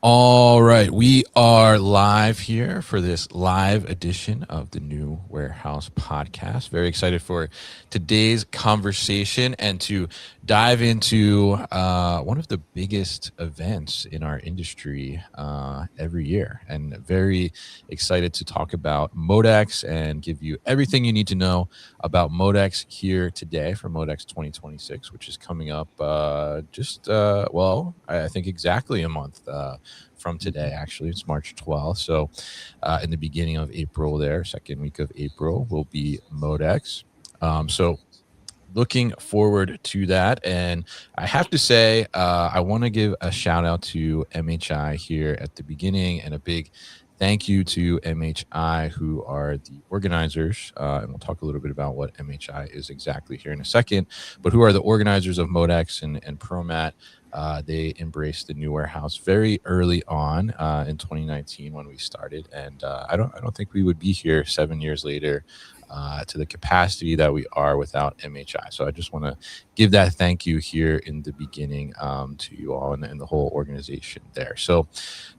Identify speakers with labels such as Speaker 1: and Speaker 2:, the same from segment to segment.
Speaker 1: All right, we are live here for this live edition of the New Warehouse podcast. Very excited for today's conversation and to dive into one of the biggest events in our industry every year. And very excited to talk about MODEX and give you everything you need to know about MODEX here today for MODEX 2026, which is coming up I think exactly a month from today. Actually, it's March 12th. So in the beginning of April there, second week of April, will be MODEX. So looking forward to that. And I have to say, I want to give a shout out to MHI here at the beginning and a big thank you to MHI, who are the organizers. And we'll talk a little bit about what MHI is exactly here in a second, but who are the organizers of MODEX and ProMat. They embraced the New Warehouse very early on in 2019 when we started, and I don't think we would be here 7 years later to the capacity that we are without MHI. So I just want to give that thank you here in the beginning to you all and the whole organization there. So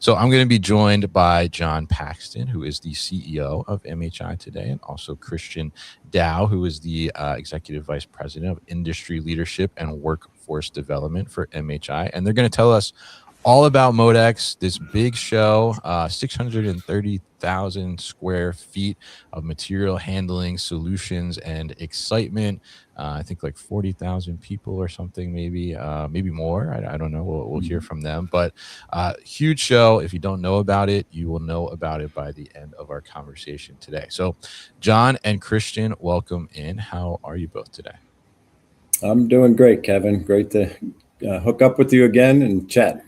Speaker 1: I'm going to be joined by John Paxton, who is the CEO of MHI today, and also Christian Dow, who is the Executive Vice President of Industry Leadership and Workforce Development for MHI. And they're going to tell us all about MODEX, this big show, 630,000 square feet of material handling solutions and excitement. I think like 40,000 people or something, maybe more. I don't know. We'll hear from them. But huge show. If you don't know about it, you will know about it by the end of our conversation today. So John and Christian, welcome in. How are you both today?
Speaker 2: I'm doing great, Kevin. Great to hook up with you again and chat.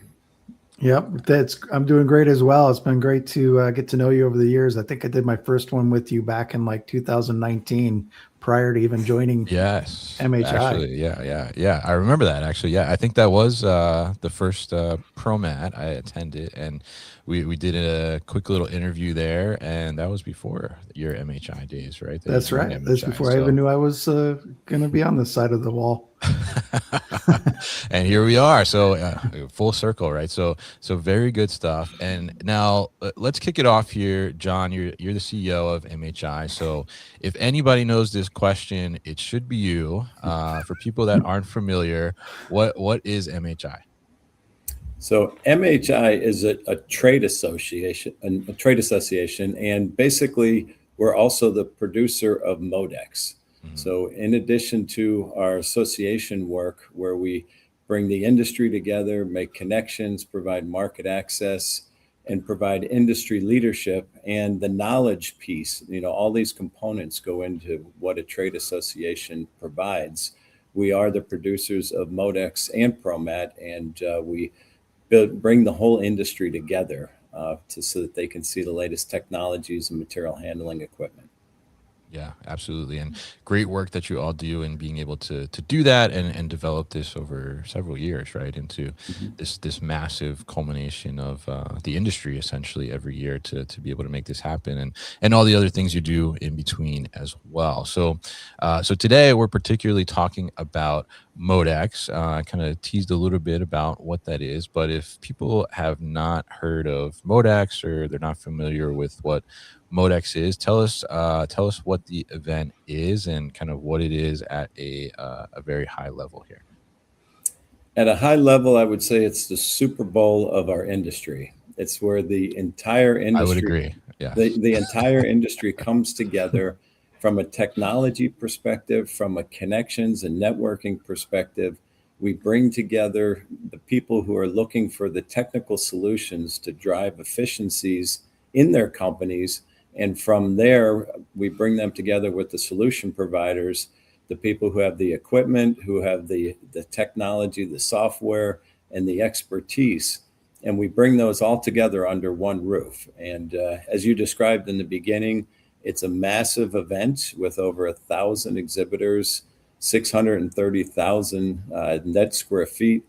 Speaker 3: Yep, I'm doing great as well. It's been great to get to know you over the years. I think I did my first one with you back in like 2019, prior to even joining MHI.
Speaker 1: Actually, yeah. I remember that actually. Yeah, I think that was the first ProMat I attended, and we did a quick little interview there, and that was before your MHI days, right?
Speaker 3: That's right. MHI, that's before I even knew I was going to be on this side of the wall.
Speaker 1: And here we are. So full circle, right? So very good stuff. And now let's kick it off here, John. You're the CEO of MHI. So if anybody knows this question, it should be you. For people that aren't familiar, what is MHI?
Speaker 2: So MHI is a trade association, and basically we're also the producer of MODEX. So in addition to our association work, where we bring the industry together, make connections, provide market access, and provide industry leadership and the knowledge piece, all these components go into what a trade association provides. We are the producers of MODEX and ProMat, and we bring the whole industry together so that they can see the latest technologies and material handling equipment.
Speaker 1: Yeah, absolutely. And great work that you all do in being able to do that and develop this over several years, right, into this massive culmination of the industry essentially every year to be able to make this happen and all the other things you do in between as well. So today we're particularly talking about MODEX. I kind of teased a little bit about what that is, but if people have not heard of MODEX or they're not familiar with what MODEX is, tell us what the event is and kind of what it is at a very high level here.
Speaker 2: At a high level, I would say it's the Super Bowl of our industry. It's where the entire industry,
Speaker 1: I would agree. Yeah.
Speaker 2: The entire industry comes together from a technology perspective, from a connections and networking perspective. We bring together the people who are looking for the technical solutions to drive efficiencies in their companies. And from there, we bring them together with the solution providers, the people who have the equipment, who have the technology, the software, and the expertise. And we bring those all together under one roof. And as you described in the beginning, it's a massive event with over 1,000 exhibitors, 630,000 net square feet.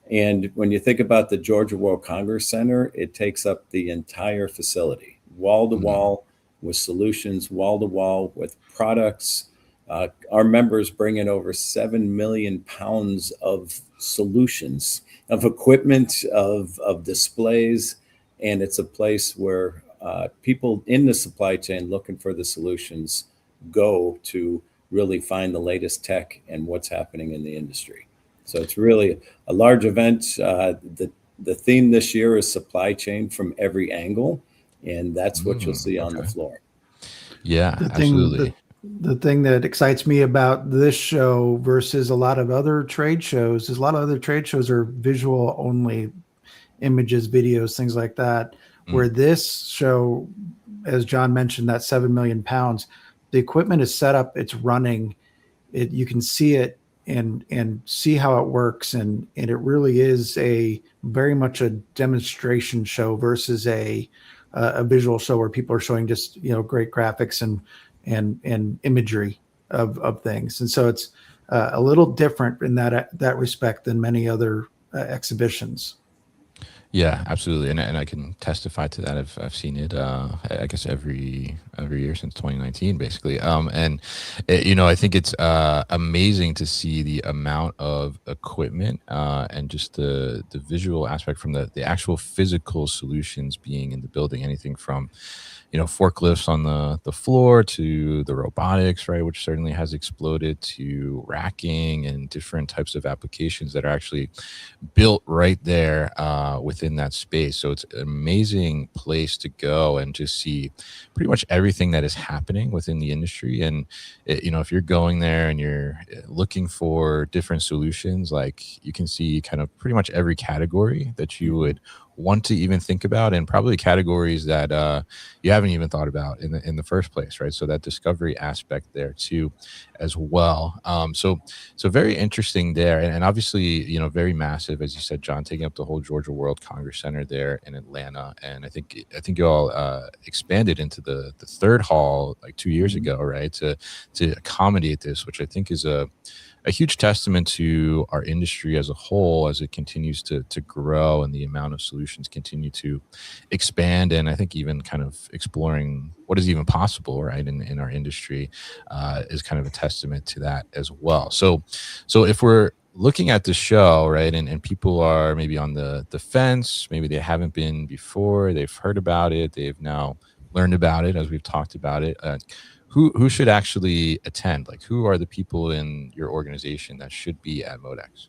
Speaker 2: And when you think about the Georgia World Congress Center, it takes up the entire facility, wall to wall with solutions, wall to wall with products, Our members bring in over 7 million pounds of solutions, of equipment, of displays, and it's a place where people in the supply chain looking for the solutions go to really find the latest tech and what's happening in the industry. So it's really a large event. The theme this year is supply chain from every angle, and that's what you'll see on the floor.
Speaker 1: Yeah, absolutely.
Speaker 3: The thing that excites me about this show versus a lot of other trade shows is a lot of other trade shows are visual only, images, videos, things like that. Where this show, as John mentioned, that 7 million pounds, the equipment is set up, it's running, you can see it and see how it works, and it really is a very much a demonstration show versus a visual show where people are showing just great graphics and imagery of things. And so it's a little different in that respect than many other exhibitions.
Speaker 1: Yeah, absolutely, and I can testify to that. I've seen it, I guess every year since 2019, basically. And I think it's amazing to see the amount of equipment and just the visual aspect from the actual physical solutions being in the building. Anything from forklifts on the floor to the robotics, right, which certainly has exploded, to racking and different types of applications that are actually built right there within that space. So it's an amazing place to go and just see pretty much everything that is happening within the industry. And if you're going there and you're looking for different solutions, like you can see kind of pretty much every category that you would want to even think about, and probably categories that you haven't even thought about in the first place, right? So that discovery aspect there too, as well. So very interesting there, and obviously very massive, as you said, John, taking up the whole Georgia World Congress Center there in Atlanta, and I think you all expanded into the third hall like 2 years ago, right? To accommodate this, which I think is a huge testament to our industry as a whole, as it continues to grow and the amount of solutions continue to expand. And I think even kind of exploring what is even possible, right, in our industry is kind of a testament to that as well. So if we're looking at the show, right, and people are maybe on the fence, maybe they haven't been before, they've heard about it, they've now learned about it, as we've talked about it, who should actually attend? Like, who are the people in your organization that should be at MODEX?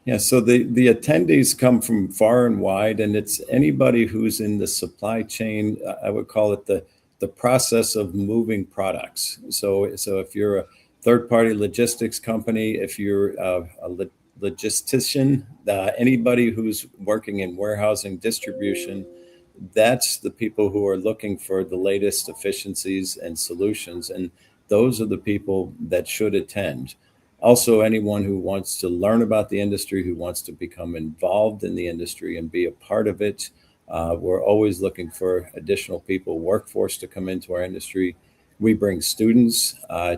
Speaker 2: Yeah, so the attendees come from far and wide, and it's anybody who's in the supply chain. I would call it the process of moving products. So if you're a third-party logistics company, if you're a logistician, anybody who's working in warehousing, distribution, that's the people who are looking for the latest efficiencies and solutions. And those are the people that should attend. Also, anyone who wants to learn about the industry, who wants to become involved in the industry and be a part of it. We're always looking for additional people, workforce to come into our industry. We bring students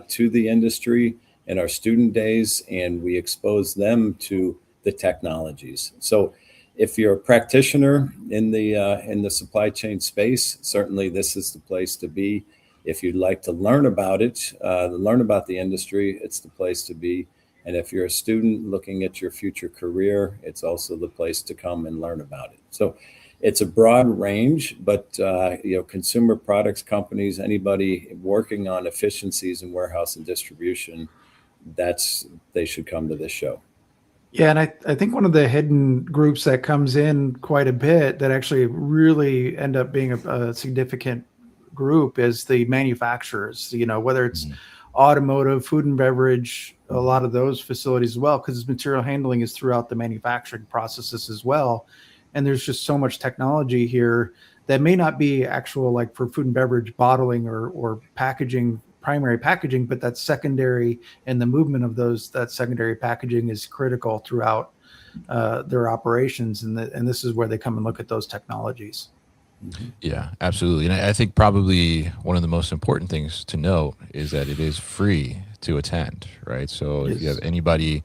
Speaker 2: to the industry in our student days, and we expose them to the technologies. So if you're a practitioner in the supply chain space, certainly this is the place to be. If you'd like to learn about it, learn about the industry, it's the place to be. And if you're a student looking at your future career, it's also the place to come and learn about it. So it's a broad range, but consumer products companies, anybody working on efficiencies in warehouse and distribution, they should come to this show.
Speaker 3: Yeah, and I think one of the hidden groups that comes in quite a bit that actually really end up being a significant group is the manufacturers, whether it's automotive, food and beverage, a lot of those facilities as well, because material handling is throughout the manufacturing processes as well. And there's just so much technology here that may not be actual, like for food and beverage bottling or packaging, primary packaging, but that's secondary, and the movement of that secondary packaging is critical throughout their operations. And this is where they come and look at those technologies.
Speaker 1: Yeah, absolutely. And I think probably one of the most important things to note is that it is free to attend, right? So if you have anybody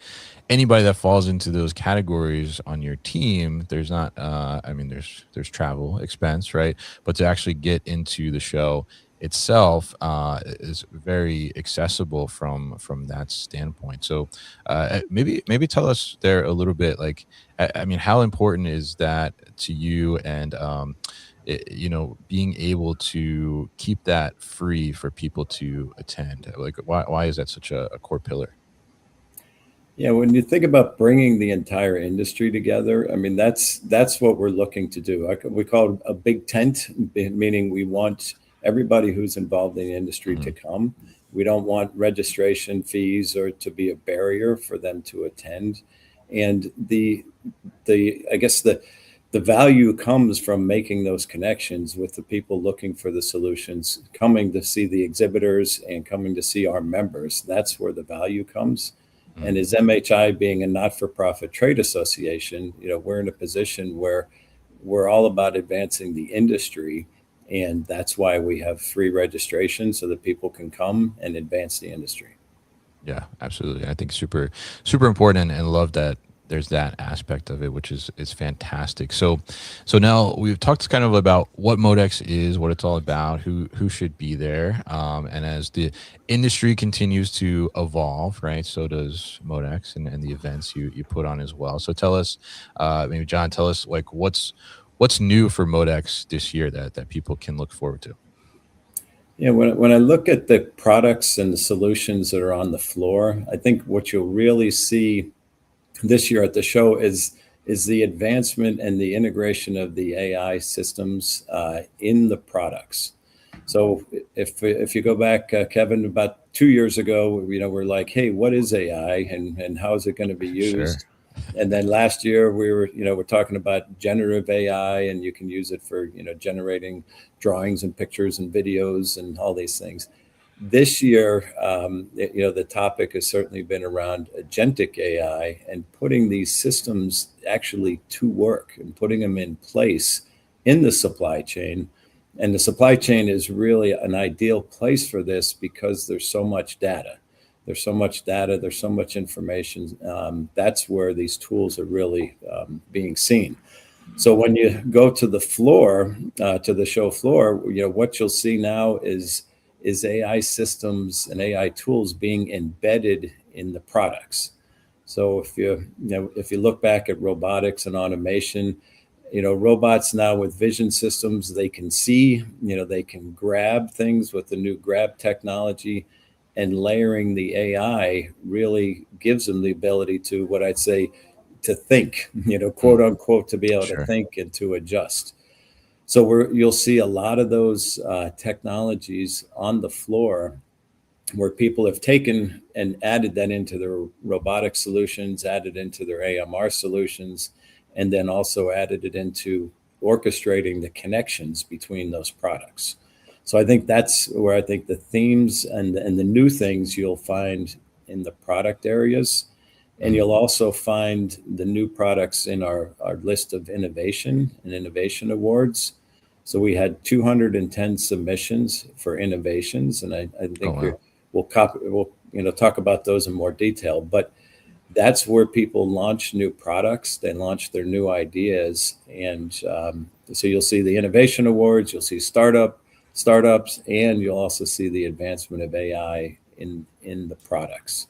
Speaker 1: that falls into those categories on your team, there's not, there's travel expense, right? But to actually get into the show itself is very accessible from that standpoint. So maybe tell us there a little bit, like, I mean, how important is that to you, and being able to keep that free for people to attend? Like, why is that such a core pillar?
Speaker 2: Yeah, when you think about bringing the entire industry together, I mean, that's what we're looking to do. We call it a big tent, meaning we want everybody who's involved in the industry to
Speaker 1: Hmm.
Speaker 2: come. We don't want registration fees or to be a barrier for them to attend. And the I guess the value comes from making those connections with the people looking for the solutions, coming to see the exhibitors and coming to see our members. That's where the value comes. And as MHI being a not-for-profit trade association, we're in a position where we're all about advancing the industry. And that's why we have free registration so that people can come and advance the industry.
Speaker 1: Yeah, absolutely. I think super important, and love that there's that aspect of it, which is fantastic. So now we've talked kind of about what MODEX is, what it's all about, who should be there, and as the industry continues to evolve, right? So does MODEX, and the events you put on as well. So tell us, maybe John, tell us, like, what's new for MODEX this year that people can look forward to.
Speaker 2: Yeah, when I look at the products and the solutions that are on the floor, I think what you'll really see this year at the show is the advancement and the integration of the AI systems in the products. So if you go back, Kevin, about 2 years ago, we're like, hey, what is AI and how is it going to be
Speaker 1: Sure.
Speaker 2: used? And then last year we're talking about generative AI, and you can use it for, generating drawings and pictures and videos and all these things. This year, the topic has certainly been around agentic AI and putting these systems actually to work and putting them in place in the supply chain. And the supply chain is really an ideal place for this because there's so much data. There's so much data, there's so much information. That's where these tools are really being seen. So when you go to the floor, to the show floor, what you'll see now is AI systems and AI tools being embedded in the products. So if you look back at robotics and automation, robots now with vision systems, they can see, they can grab things with the new grab technology, and layering the AI really gives them the ability to, what I'd say, to think, quote unquote, to be able to
Speaker 1: Sure.
Speaker 2: think and to adjust. So you'll see a lot of those technologies on the floor where people have taken and added that into their robotic solutions, added into their AMR solutions, and then also added it into orchestrating the connections between those products. So I think that's where I think the themes and the new things you'll find in the product areas. And you'll also find the new products in our list of innovation and innovation awards. So we had 210 submissions for innovations, and I
Speaker 1: Oh,
Speaker 2: think
Speaker 1: wow.
Speaker 2: we'll talk about those in more detail. But that's where people launch new products, they launch their new ideas, and so you'll see the innovation awards, you'll see startups, and you'll also see the advancement of AI in the products.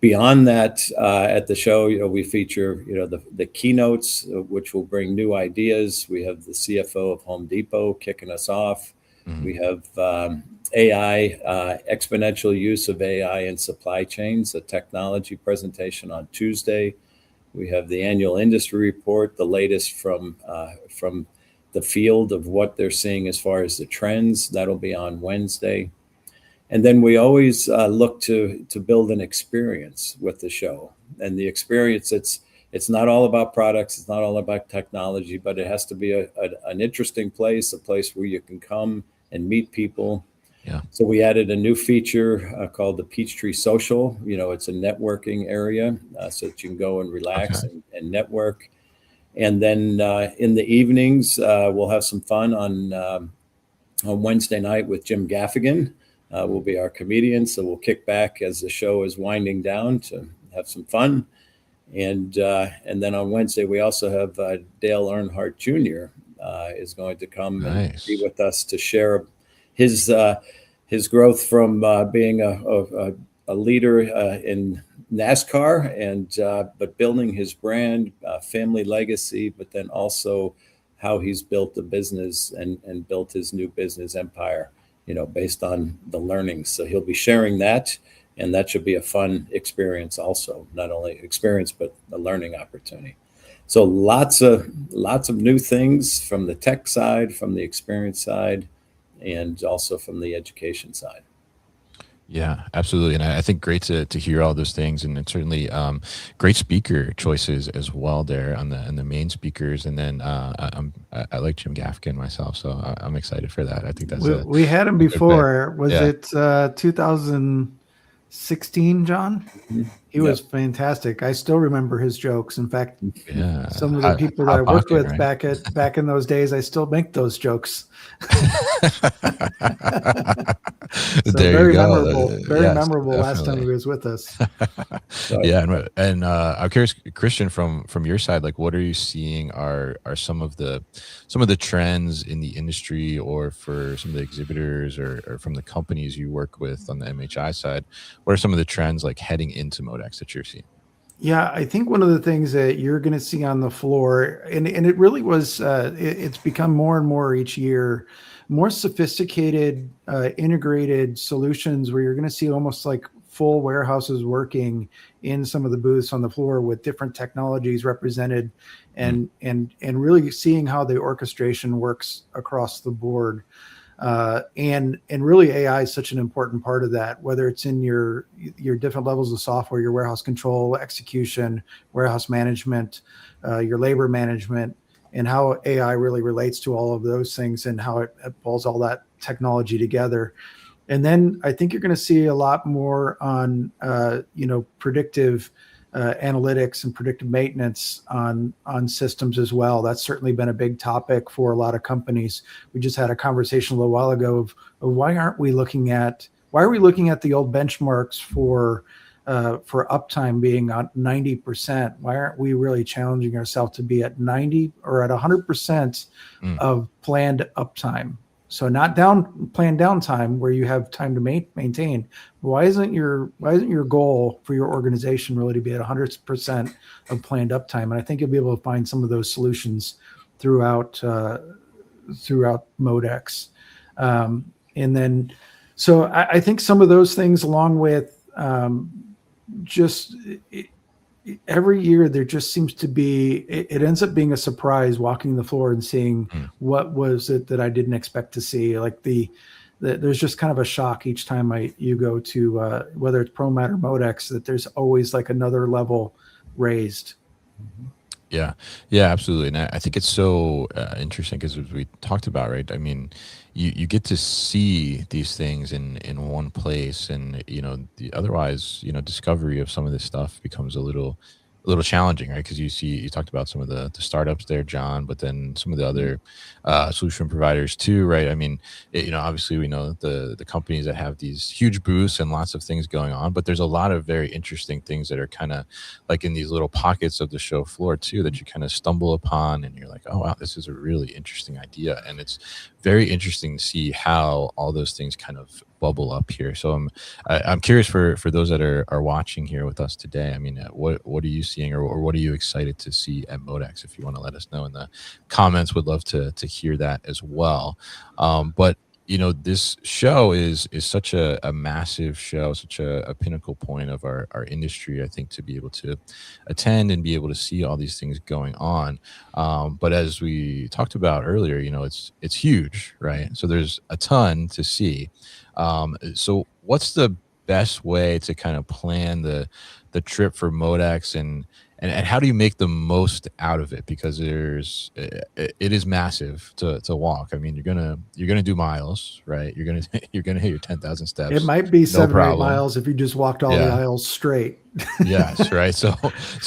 Speaker 2: Beyond that, at the show, we feature, the keynotes, which will bring new ideas. We have the CFO of Home Depot kicking us off.
Speaker 1: Mhm.
Speaker 2: We have AI, exponential use of AI in supply chains, a technology presentation on Tuesday. We have the annual industry report, the latest from the field of what they're seeing as far as the trends. That'll be on Wednesday. And then we always look to build an experience with the show. And the experience, it's not all about products, it's not all about technology, but it has to be an interesting place, a place where you can come and meet people.
Speaker 1: Yeah.
Speaker 2: So we added a new feature called the Peachtree Social. It's a networking area so that you can go and relax
Speaker 1: Okay.
Speaker 2: and network. And then in the evenings, we'll have some fun on Wednesday night with Jim Gaffigan. Will be our comedian, so we'll kick back as the show is winding down to have some fun. And then on Wednesday we also have Dale Earnhardt Jr. Is going to come and be
Speaker 1: Nice.
Speaker 2: with us to share his growth from being a leader in NASCAR but building his brand, family legacy, but then also how he's built the business and built his new business empire, based on the learnings. So he'll be sharing that, and that should be a fun experience also, not only experience, but a learning opportunity. So lots of new things from the tech side, from the experience side, and also from the education side.
Speaker 1: Yeah, absolutely. And I think great to hear all those things, and certainly great speaker choices as well there on the main speakers. And then I like Jim Gaffigan myself, so I'm excited for that. I think that's
Speaker 3: we had him before. Was it 2016, John? He was fantastic. I still remember his jokes. In fact, some of the people that I worked with back in those days, I still make those jokes. So very memorable. Very memorable. Definitely. Last time he was with us.
Speaker 1: Yeah, and I'm curious, Christian, from your side, like, what are you seeing are some of the trends in the industry, or for some of the exhibitors, or from the companies you work with on the MHI side? What are some of the trends like heading into MODEX that you're seeing?
Speaker 3: Yeah, I think one of the things that you're going to see on the floor, and it really was, it's become more and more each year, more sophisticated, integrated solutions where you're going to see almost like full warehouses working in some of the booths on the floor with different technologies represented, and really seeing how the orchestration works across the board. And really AI is such an important part of that, whether it's in your different levels of software, your warehouse control, execution, warehouse management, your labor management, and how AI really relates to all of those things and how it pulls all that technology together. And then I think you're going to see a lot more on, predictive analytics and predictive maintenance on systems as well. That's certainly been a big topic for a lot of companies. We just had a conversation a little while ago of why are we looking at the old benchmarks for uptime being on 90%? Why aren't we really challenging ourselves to be at 90 or at 100% of planned uptime? So not planned downtime where you have time to maintain. Why isn't your goal for your organization really to be at 100% of planned uptime? And I think you'll be able to find some of those solutions throughout MODEX. And then, so I think some of those things, along with every year there just seems to be, it ends up being a surprise walking the floor and seeing what was it that I didn't expect to see. Like there's just kind of a shock each time you go to whether it's ProMat or MODEX, that there's always like another level raised.
Speaker 1: Yeah, absolutely. And I think it's so interesting because, as we talked about, right? I mean, you get to see these things in one place, and otherwise, discovery of some of this stuff becomes a little challenging, right? Because you talked about some of the startups there, John, but then some of the other solution providers too, right? I mean, obviously we know the companies that have these huge booths and lots of things going on, but there's a lot of very interesting things that are kind of like in these little pockets of the show floor too, that you kind of stumble upon, and you're like, oh wow, this is a really interesting idea. And it's very interesting to see how all those things kind of bubble up here. So I'm curious for those that are watching here with us today. I mean, what are you seeing, or what are you excited to see at MODEX? If you want to let us know in the comments, would love to hear that as well. But this show is such a massive show, such a pinnacle point of our industry, I think, to be able to attend and be able to see all these things going on. But as we talked about earlier, it's huge, right? So there's a ton to see. So what's the best way to kind of plan the trip for MODEX, and how do you make the most out of it? Because it is massive to walk. I mean, you're gonna do miles, right? You're gonna hit your 10,000 steps.
Speaker 3: It might be 7 or 8 miles if you just walked all the aisles straight.
Speaker 1: Yes, right. So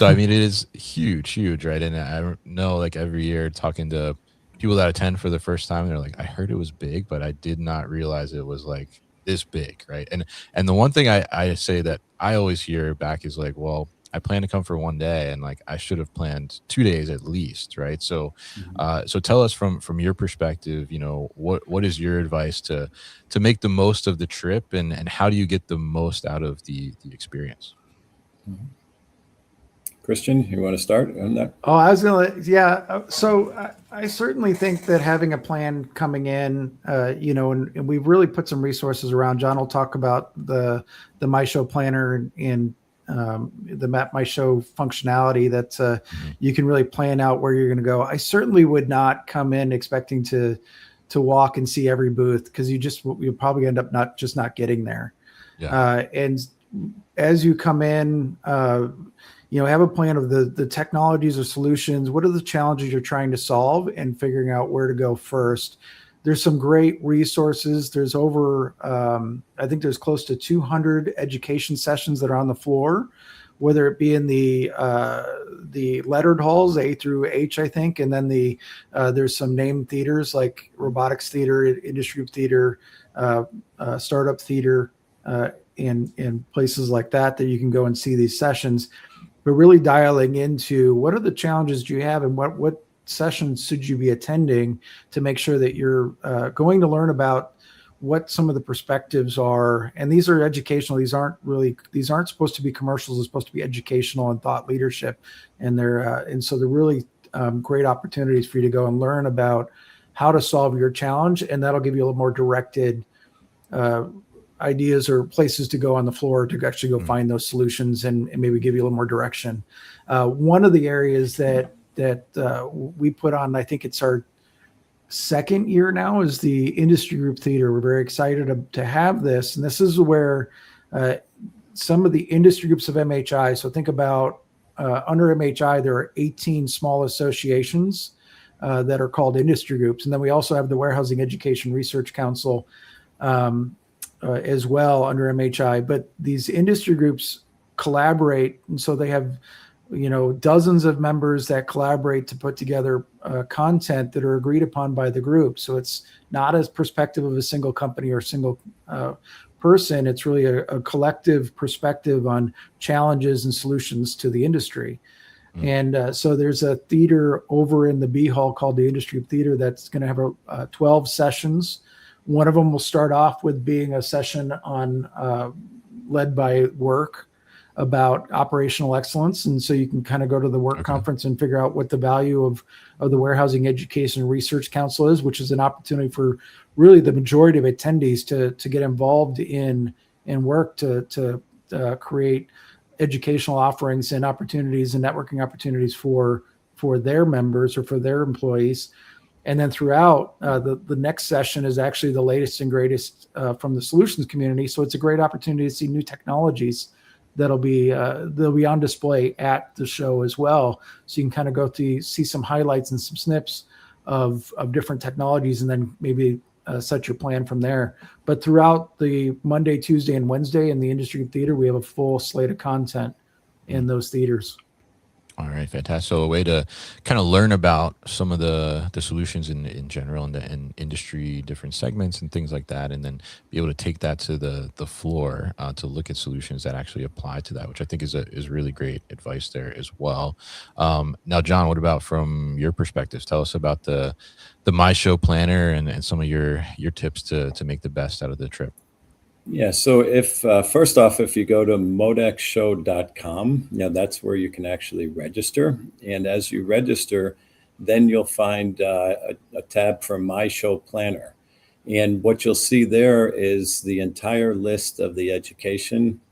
Speaker 1: I mean, it is huge, right? And I know, like, every year talking to people that attend for the first time, they're like, I heard it was big, but I did not realize it was like this big, right? And the one thing I say that I always hear back is like, well, I plan to come for one day, and like I should have planned 2 days at least, right? So, so tell us from your perspective, you know, what is your advice to make the most of the trip, and how do you get the most out of the experience?
Speaker 2: Christian, you want to start on that?
Speaker 3: Oh, I was gonna, yeah. So I certainly think that having a plan coming in, you know, and we've really put some resources around. John will talk about the My Show planner and the Map My Show functionality that you can really plan out where you're going to go. I certainly would not come in expecting to walk and see every booth, because you'll probably end up not getting there.
Speaker 1: Yeah.
Speaker 3: And as you come in, you know, have a plan of the technologies or solutions. What are the challenges you're trying to solve, and figuring out where to go first. There's some great resources. There's over, I think there's close to 200 education sessions that are on the floor, whether it be in the lettered halls, A through H, I think, and then there's some named theaters like robotics theater, industry group theater, startup theater, in places like that you can go and see these sessions. But really dialing into what are the challenges you have, and what sessions should you be attending to make sure that you're going to learn about what some of the perspectives are. And these are educational. These aren't supposed to be commercials. They're supposed to be educational and thought leadership. And so they're really great opportunities for you to go and learn about how to solve your challenge. And that'll give you a little more directed ideas or places to go on the floor to actually go find those solutions, and maybe give you a little more direction. One of the areas that we put on, I think it's our second year now, is the industry group theater. We're very excited to have this, and this is where some of the industry groups of MHI. So think about under MHI, there are 18 small associations that are called industry groups, and then we also have the Warehousing Education Research Council as well under MHI. But these industry groups collaborate, and so they have, you know, dozens of members that collaborate to put together content that are agreed upon by the group. So it's not as perspective of a single company or single person. It's really a collective perspective on challenges and solutions to the industry. And so there's a theater over in the B Hall called the Industry Theater that's going to have 12 sessions. One of them will start off with being a session on led by work about operational excellence. And so you can kind of go to the work conference and figure out what the value of the Warehousing Education Research Council is, which is an opportunity for really the majority of attendees to get involved in work to create educational offerings and opportunities and networking opportunities for their members or for their employees. And then throughout, the next session is actually the latest and greatest from the solutions community. So it's a great opportunity to see new technologies they'll be on display at the show as well. So you can kind of go to see some highlights and some snips of different technologies, and then maybe set your plan from there. But throughout the Monday, Tuesday, and Wednesday in the Industry Theater, we have a full slate of content in those theaters.
Speaker 1: All right, fantastic. So a way to kind of learn about some of the solutions in general and in industry, different segments and things like that, and then be able to take that to the floor to look at solutions that actually apply to that, which I think is really great advice there as well. Now, John, what about from your perspective? Tell us about the My Show planner and some of your tips to make the best out of the trip.
Speaker 2: Yeah, so if first off, if you go to modexshow.com, that's where you can actually register. And as you register, then you'll find a tab for My Show Planner. And what you'll see there is the entire list of the education,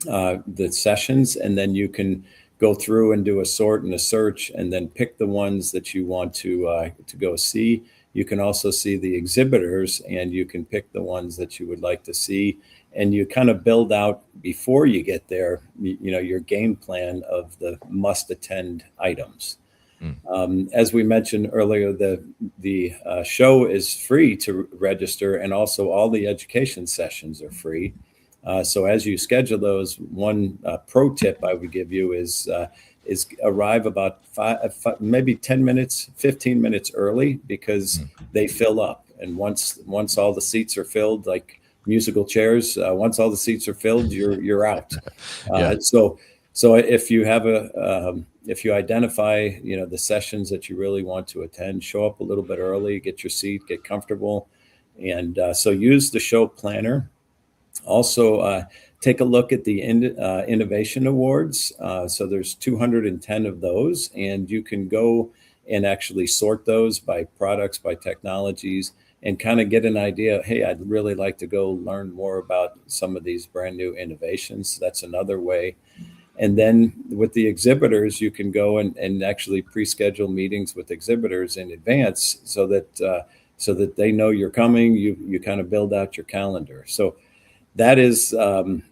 Speaker 2: the sessions, and then you can go through and do a sort and a search, and then pick the ones that you want to go see. You can also see the exhibitors, and you can pick the ones that you would like to see. And you kind of build out before you get there, your game plan of the must-attend items. As we mentioned earlier, the show is free to register, and also all the education sessions are free. So as you schedule those, one pro tip I would give you is arrive about maybe 10 minutes, 15 minutes early, because they fill up. And once all the seats are filled, like musical chairs, once all the seats are filled, you're out.
Speaker 1: Yeah.
Speaker 2: So if you have if you identify, the sessions that you really want to attend, show up a little bit early, get your seat, get comfortable. And so use the show planner. Also, take a look at the Innovation Awards. So there's 210 of those, and you can go and actually sort those by products, by technologies, and kind of get an idea. Hey, I'd really like to go learn more about some of these brand new innovations. That's another way. And then with the exhibitors, you can go and actually pre-schedule meetings with exhibitors in advance so that they know you're coming. You kind of build out your calendar. So that is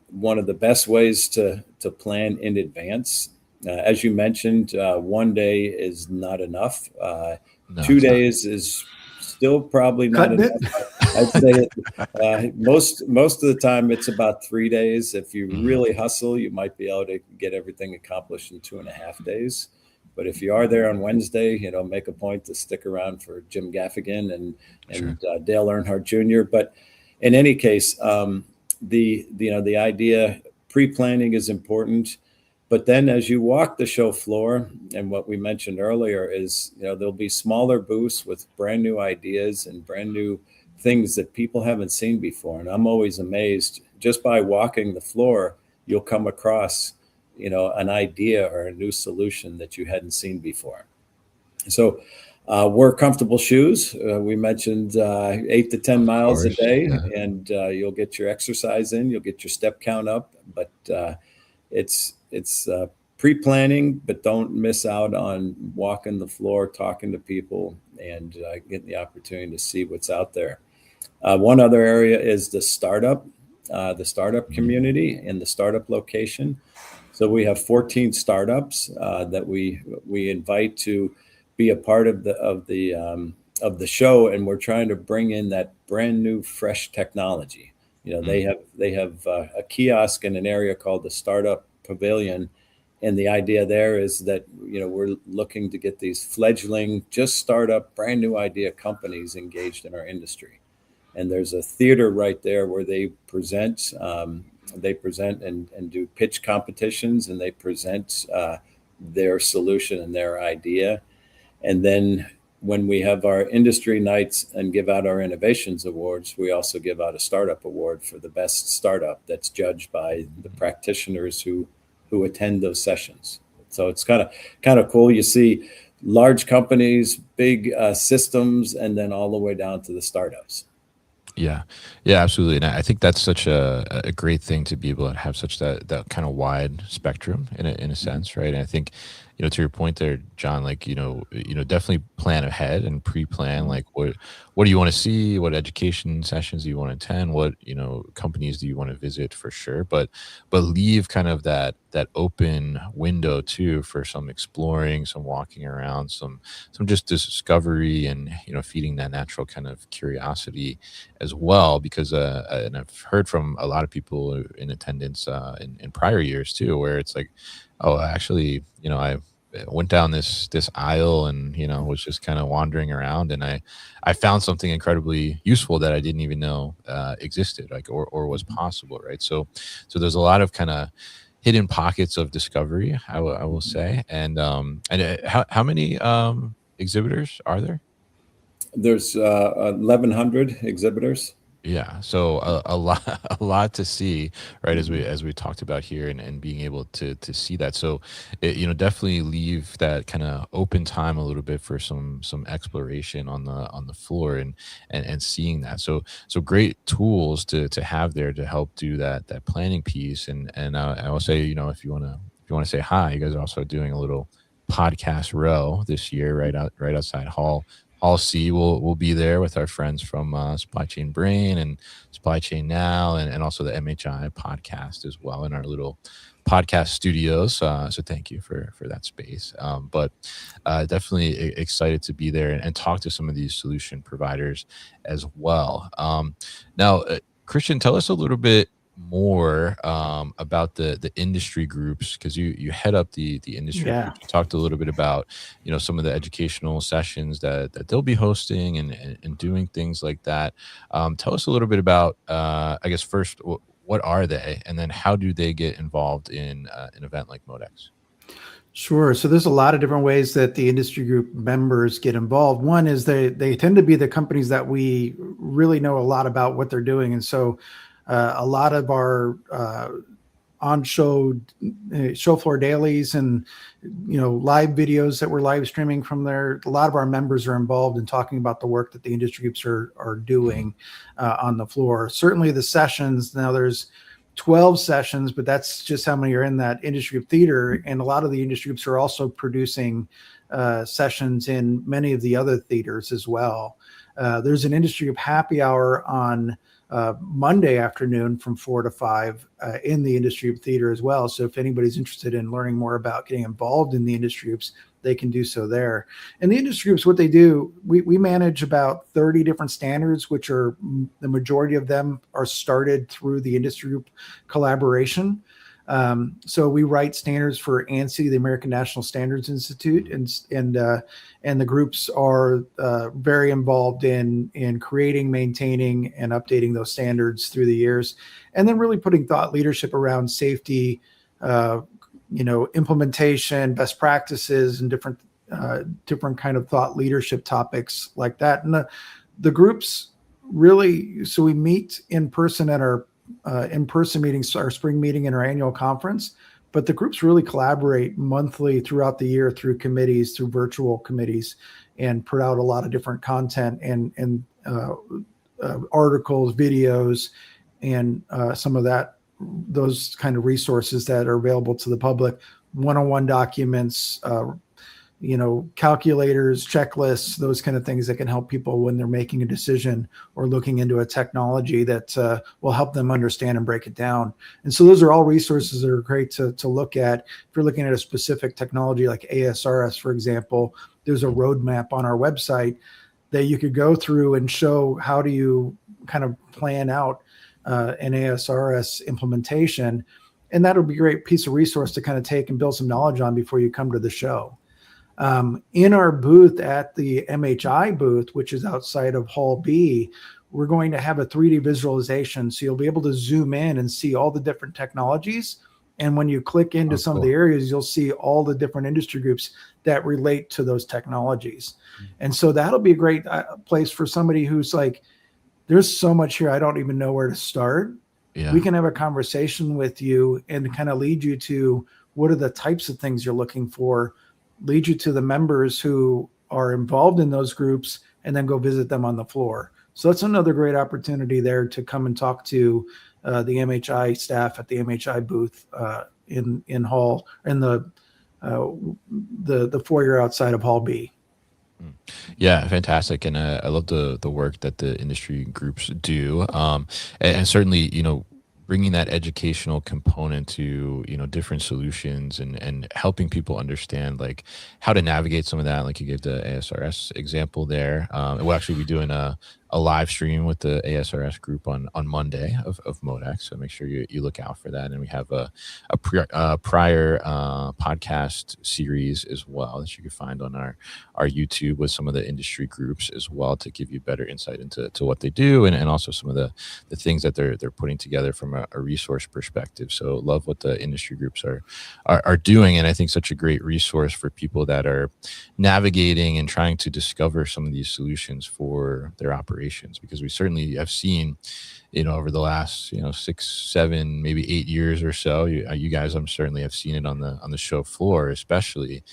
Speaker 2: one of the best ways to plan in advance. As you mentioned, one day is not enough.
Speaker 1: No,
Speaker 2: 2
Speaker 1: it's not.
Speaker 2: days is still probably not
Speaker 3: Cutting it.
Speaker 2: enough. I'd say most of the time it's about 3 days. If you really hustle, you might be able to get everything accomplished in 2.5 days. But if you are there on Wednesday, make a point to stick around for Jim Gaffigan and
Speaker 1: Sure.
Speaker 2: Dale Earnhardt Jr. But in any case, the idea, pre-planning is important. But then as you walk the show floor, and what we mentioned earlier is, there'll be smaller booths with brand new ideas and brand new things that people haven't seen before. And I'm always amazed, just by walking the floor, you'll come across, an idea or a new solution that you hadn't seen before. So wear comfortable shoes. We mentioned 8 to 10 miles a day,
Speaker 1: yeah.
Speaker 2: and you'll get your exercise in, you'll get your step count up. But it's pre-planning, but don't miss out on walking the floor, talking to people, and getting the opportunity to see what's out there. One other area is the startup community and the startup location. So we have 14 startups that we invite to be a part of the show, and we're trying to bring in that brand new, fresh technology. They have a kiosk in an area called the Startup Pavilion, and the idea there is that we're looking to get these fledgling, just startup, brand new idea companies engaged in our industry. And there's a theater right there where they present. They present and do pitch competitions, and they present their solution and their idea. And then when we have our industry nights and give out our innovations awards, we also give out a startup award for the best startup that's judged by the practitioners who attend those sessions. So it's kind of cool. You see large companies, big systems, and then all the way down to the startups.
Speaker 1: Yeah, absolutely. And I think that's such a great thing to be able to have such that kind of wide spectrum in a sense, right? And I think, to your point there, John, like, definitely plan ahead and pre-plan, like what do you want to see? What education sessions do you want to attend? What, companies do you want to visit for sure? But leave kind of that open window too for some exploring, some walking around, some just discovery, and, feeding that natural kind of curiosity as well, because and I've heard from a lot of people in attendance in prior years too, where it's like, oh, actually, I went down this aisle and was just kind of wandering around, and I found something incredibly useful that I didn't even know existed, like or was possible, right? So there's a lot of kind of hidden pockets of discovery, I will say. And how many exhibitors are there?
Speaker 2: There's 1,100 exhibitors.
Speaker 1: Yeah, so a lot to see, right? As we talked about here, and being able to see that. So definitely leave that kind of open time a little bit for some exploration on the floor, and seeing that. So great tools to have there to help do that planning piece. And I will say, if you want to say hi, you guys are also doing a little podcast row this year, right outside Hall C. We'll be there with our friends from Supply Chain Brain and Supply Chain Now, and also the MHI podcast as well, in our little podcast studios. So thank you for that space. But definitely excited to be there and talk to some of these solution providers as well. Now, Christian, tell us a little bit more about the industry groups, because you head up the industry groups. You talked a little bit about some of the educational sessions that they'll be hosting and doing things like that. Tell us a little bit about I guess first, what are they, and then how do they get involved in an event like MODEX?
Speaker 3: Sure. So there's a lot of different ways that the industry group members get involved. One is they tend to be the companies that we really know a lot about what they're doing, and so a lot of our on show floor dailies and live videos that we're live streaming from there. A lot of our members are involved in talking about the work that the industry groups are doing on the floor. Certainly the sessions. Now there's 12 sessions, but that's just how many are in that industry group theater. And a lot of the industry groups are also producing sessions in many of the other theaters as well. There's an industry group happy hour on Monday afternoon from 4 to 5 in the industry group theater as well. So if anybody's interested in learning more about getting involved in the industry groups, they can do so there. And the industry groups, what they do, we manage about 30 different standards, which are the majority of them are started through the industry group collaboration. So we write standards for ANSI, the American National Standards Institute, and the groups are very involved in creating, maintaining, and updating those standards through the years, and then really putting thought leadership around safety, implementation, best practices, and different kind of thought leadership topics like that. And the groups really, so we meet in person at our in-person meetings, our spring meeting and our annual conference, but the groups really collaborate monthly throughout the year through committees, through virtual committees, and put out a lot of different content and articles, videos, and some of those kind of resources that are available to the public, one-on-one documents, calculators, checklists, those kind of things that can help people when they're making a decision or looking into a technology that will help them understand and break it down. And so those are all resources that are great to look at. If you're looking at a specific technology like ASRS, for example, there's a roadmap on our website that you could go through and show how do you kind of plan out an ASRS implementation. And that'll be a great piece of resource to kind of take and build some knowledge on before you come to the show. In our booth at the MHI booth, which is outside of Hall B, we're going to have a 3D visualization. So you'll be able to zoom in and see all the different technologies. And when you click into some of the areas, you'll see all the different industry groups that relate to those technologies. And so that'll be a great place for somebody who's like, there's so much here, I don't even know where to start. Yeah. We can have a conversation with you and kind of lead you to what are the types of things you're looking for, lead you to the members who are involved in those groups, and then go visit them on the floor. So that's another great opportunity there to come and talk to the MHI staff at the MHI booth in Hall, in the foyer outside of Hall B.
Speaker 1: Yeah, fantastic. And I love the work that the industry groups do. And certainly, bringing that educational component to, different solutions and helping people understand like how to navigate some of that. Like you gave the ASRS example there. We'll actually be doing a live stream with the ASRS group on Monday of MODEX. So make sure you look out for that. And we have a prior podcast series as well that you can find on our YouTube with some of the industry groups as well to give you better insight into what they do and also some of the things that they're putting together from a resource perspective. So love what the industry groups are doing. And I think such a great resource for people that are navigating and trying to discover some of these solutions for their operations, because we certainly have seen, over the last, 6, 7, maybe 8 years or so, you guys, I'm certainly have seen it on the show floor, especially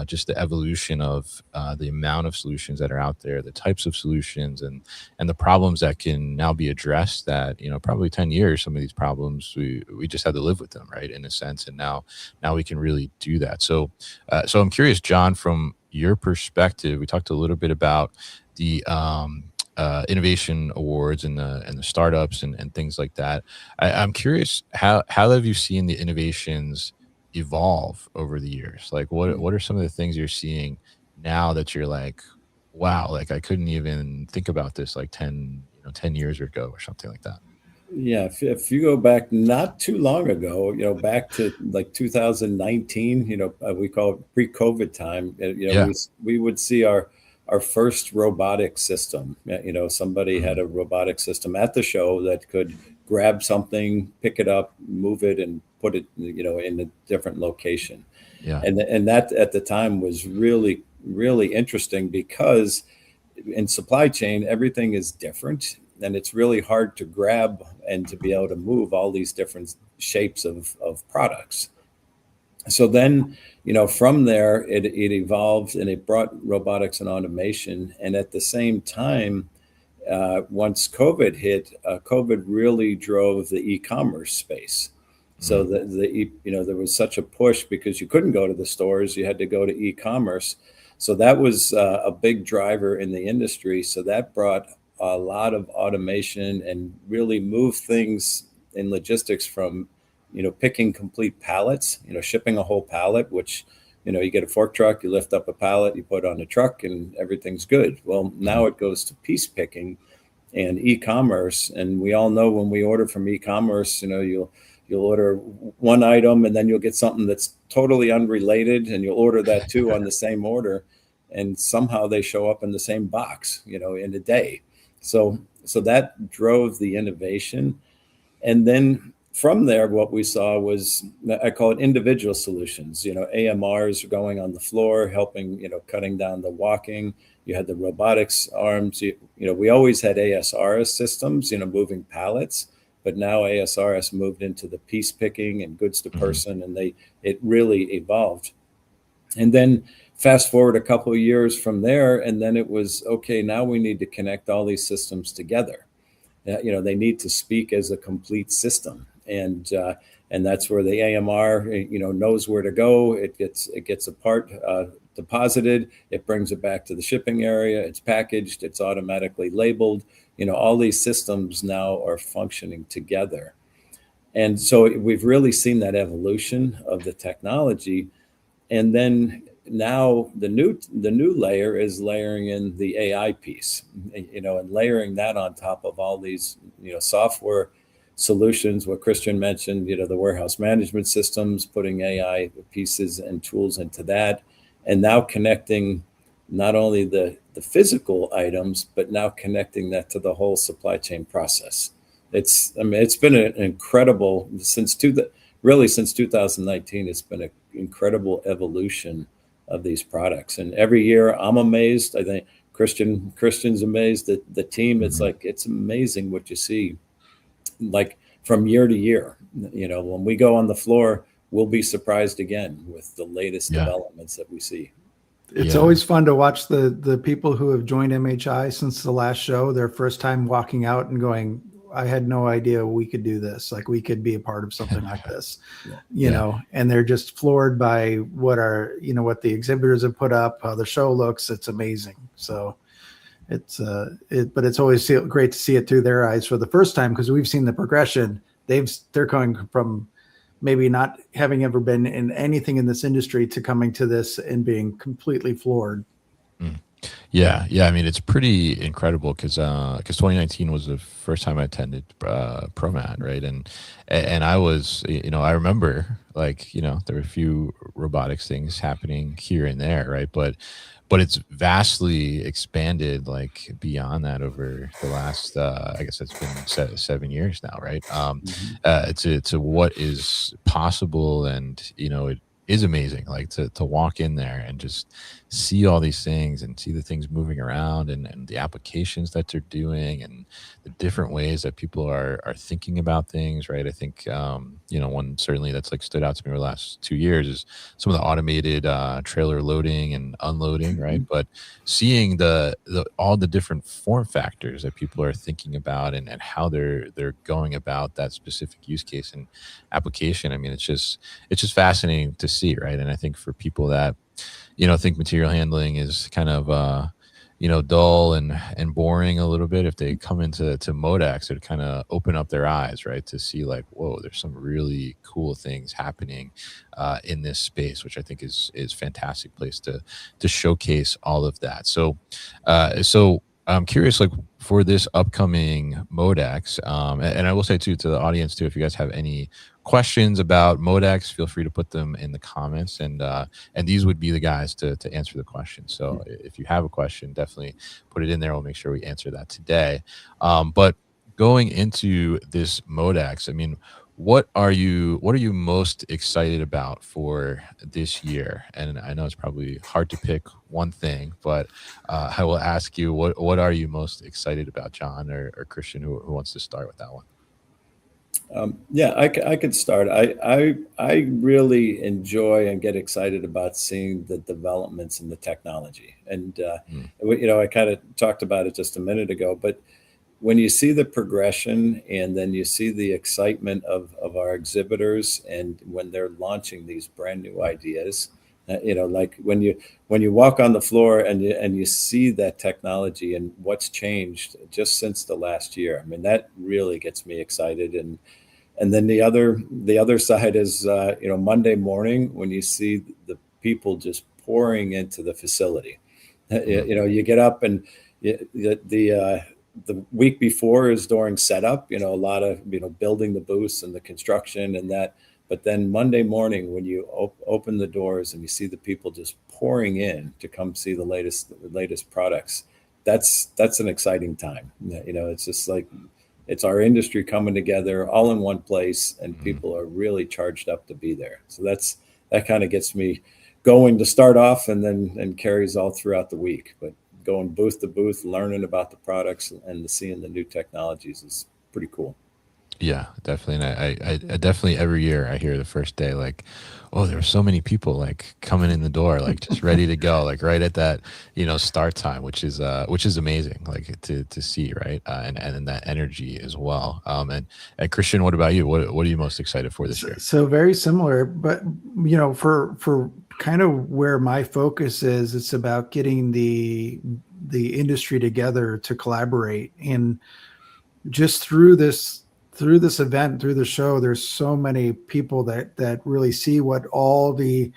Speaker 1: just the evolution of the amount of solutions that are out there, the types of solutions and the problems that can now be addressed that, probably 10 years, some of these problems, we just had to live with them, right, in a sense. And now we can really do that. So I'm curious, John, from your perspective, we talked a little bit about the innovation awards and the startups and things like that. I'm curious, how have you seen the innovations evolve over the years? Like what are some of the things you're seeing now that you're like, wow, like I couldn't even think about this like 10 years ago or something like that?
Speaker 2: Yeah, if you go back not too long ago, back to like 2019, we call it pre-COVID time, we would see our first robotic system. Somebody had a robotic system at the show that could grab something, pick it up, move it, and put it, in a different location.
Speaker 1: Yeah.
Speaker 2: And that at the time was really, really interesting, because in supply chain, everything is different, and it's really hard to grab and to be able to move all these different shapes of products. So then, from there, it evolved, and it brought robotics and automation. And at the same time, once COVID hit, COVID really drove the e-commerce space. So there was such a push, because you couldn't go to the stores, you had to go to e-commerce. So that was a big driver in the industry. So that brought a lot of automation and really moved things in logistics from, picking complete pallets, shipping a whole pallet, which, you get a fork truck, you lift up a pallet, you put it on the truck, and everything's good. Well, now it goes to piece picking and e-commerce. And we all know, when we order from e-commerce, you'll order one item, and then you'll get something that's totally unrelated, and you'll order that too on the same order, and somehow they show up in the same box, in a day. So that drove the innovation. And then from there, what we saw was, I call it individual solutions. AMRs going on the floor, helping, cutting down the walking. You had the robotics arms. We always had ASRS systems, moving pallets, but now ASRS moved into the piece picking and goods to person, and it really evolved. And then fast forward a couple of years from there, and then it was, okay, now we need to connect all these systems together. They need to speak as a complete system. And that's where the AMR, knows where to go. It gets a part deposited. It brings it back to the shipping area. It's packaged. It's automatically labeled. All these systems now are functioning together. And so we've really seen that evolution of the technology. And then now the new layer is layering in the AI piece, and layering that on top of all these, software solutions, what Christian mentioned, the warehouse management systems, putting AI pieces and tools into that, and now connecting not only the physical items, but now connecting that to the whole supply chain process. It's been an incredible, since 2019, it's been an incredible evolution of these products. And every year I'm amazed. I think Christian's amazed at the team. It's like, it's amazing what you see, like from year to year. When we go on the floor, we'll be surprised again with the latest developments that we see.
Speaker 3: It's always fun to watch the people who have joined MHI since the last show, their first time walking out and going, I had no idea we could do this. Like, we could be a part of something like this, and they're just floored by what the exhibitors have put up, how the show looks. It's amazing. So but it's always great to see it through their eyes for the first time, because we've seen the progression. They're going from maybe not having ever been in anything in this industry to coming to this and being completely floored.
Speaker 1: Yeah. I mean, it's pretty incredible, because 2019 was the first time I attended ProMat, right? And I was, I remember, like, there were a few robotics things happening here and there, right? But it's vastly expanded, like, beyond that over the last, I guess it's been 7 years now, right? To what is possible, and it is amazing, like to walk in there and just see all these things and see the things moving around, and the applications that they're doing, and the different ways that people are thinking about things, right? I think one certainly that's like stood out to me over the last 2 years is some of the automated trailer loading and unloading, right? But seeing the all the different form factors that people are thinking about, and how they're going about that specific use case and application. I mean, it's just fascinating to see, right? And I think for people that think material handling is kind of dull and boring a little bit, if they come into MODEX, it kind of open up their eyes, right, to see, like, whoa, there's some really cool things happening in this space, which I think is fantastic place to showcase all of that. So I'm curious, like, for this upcoming MODEX, and I will say too, to the audience too, if you guys have any questions about MODEX, feel free to put them in the comments, and these would be the guys to answer the question. So if you have a question, definitely put it in there. We'll make sure we answer that today. But going into this MODEX, I mean, what are you most excited about for this year? And I know it's probably hard to pick one thing, but I will ask you, what are you most excited about, John or Christian, who wants to start with that one?
Speaker 2: Yeah, I could start. I really enjoy and get excited about seeing the developments in the technology. And, I kind of talked about it just a minute ago, but when you see the progression and then you see the excitement of our exhibitors and when they're launching these brand new ideas, like when you walk on the floor and you see that technology and what's changed just since the last year, I mean, that really gets me excited. And then the other side is Monday morning when you see the people just pouring into the facility. You get up and the week before is during setup, a lot of building the booths and the construction and that. But then Monday morning when you open the doors and you see the people just pouring in to come see the latest products, that's an exciting time. It's just like it's our industry coming together all in one place, and people are really charged up to be there. So that kind of gets me going to start off, and then carries all throughout the week. But going booth to booth, learning about the products and seeing the new technologies is pretty cool.
Speaker 1: Yeah, definitely. And I definitely every year I hear the first day like, oh, there were so many people like coming in the door, like just ready to go, like right at that, start time, which is amazing, like to see, right? And that energy as well. And Christian, what about you? What are you most excited for this year?
Speaker 3: So very similar, but for kind of where my focus is, it's about getting the industry together to collaborate. And just through this event, through the show, there's so many people that really see what all the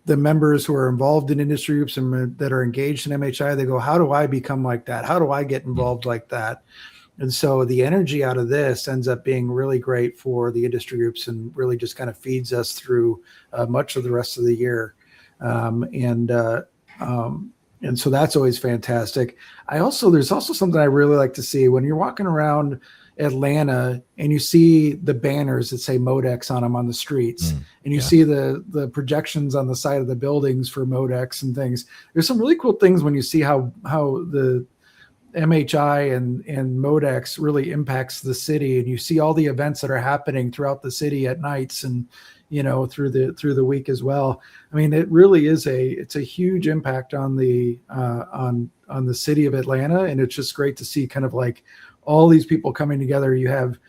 Speaker 3: members who are involved in industry groups and that are engaged in MHI, they go, how do I become like that? How do I get involved like that? And so the energy out of this ends up being really great for the industry groups and really just kind of feeds us through much of the rest of the year. And so that's always fantastic. There's also something I really like to see when you're walking around Atlanta and you see the banners that say MODEX on them on the streets, and you see the projections on the side of the buildings for MODEX and things. There's some really cool things when you see how the MHI and MODEX really impacts the city, and you see all the events that are happening throughout the city at nights and through the week as well. I mean, it really is it's a huge impact on the city of Atlanta, and it's just great to see kind of like all these people coming together. You have